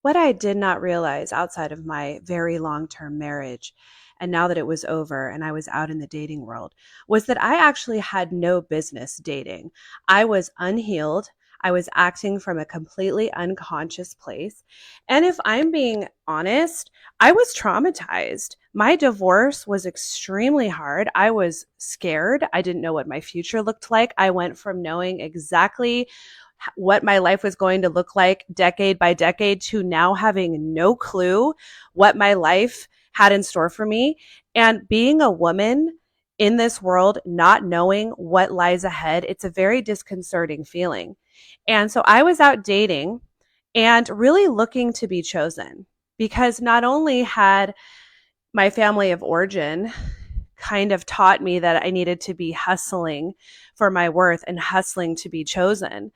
What I did not realize outside of my very long-term marriage, and now that it was over and I was out in the dating world, was that I actually had no business dating. I was unhealed. I was acting from a completely unconscious place. And if I'm being honest, I was traumatized. My divorce was extremely hard. I was scared. I didn't know what my future looked like. I went from knowing exactly what my life was going to look like decade by decade to now having no clue what my life had in store for me. And being a woman in this world, not knowing what lies ahead, it's a very disconcerting feeling. And so I was out dating and really looking to be chosen because not only had my family of origin kind of taught me that I needed to be hustling for my worth and hustling to be chosen,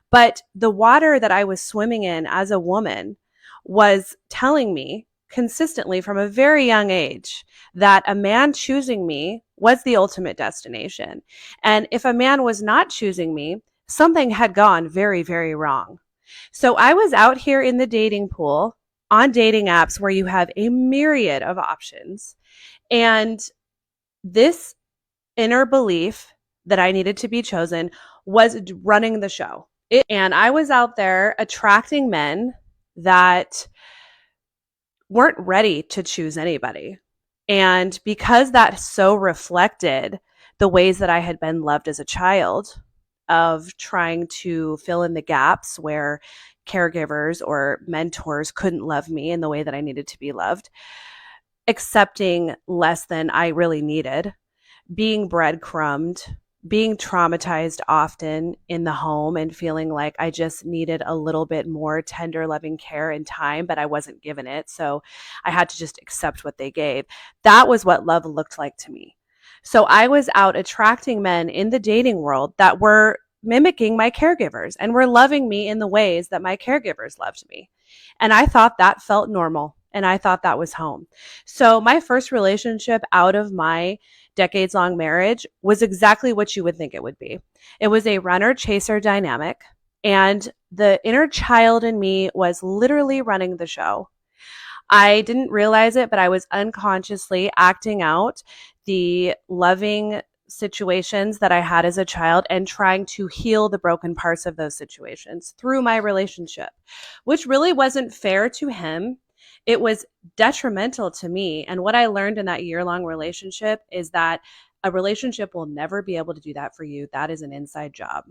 but the water that I was swimming in as a woman was telling me consistently from a very young age that a man choosing me was the ultimate destination. And if a man was not choosing me, something had gone very, very wrong. So I was out here in the dating pool on dating apps where you have a myriad of options. And this inner belief that I needed to be chosen was running the show. And I was out there attracting men that weren't ready to choose anybody. And because that so reflected the ways that I had been loved as a child, of trying to fill in the gaps where caregivers or mentors couldn't love me in the way that I needed to be loved, accepting less than I really needed, being breadcrumbed, being traumatized often in the home and feeling like I just needed a little bit more tender, loving care and time, but I wasn't given it. So I had to just accept what they gave. That was what love looked like to me. So I was out attracting men in the dating world that were mimicking my caregivers and were loving me in the ways that my caregivers loved me. And I thought that felt normal. And I thought that was home. So my first relationship out of my decades long marriage was exactly what you would think it would be. It was a runner chaser dynamic. And the inner child in me was literally running the show. I didn't realize it, but I was unconsciously acting out the loving situations that I had as a child and trying to heal the broken parts of those situations through my relationship, which really wasn't fair to him. It was detrimental to me. And what I learned in that year-long relationship is that a relationship will never be able to do that for you. That is an inside job.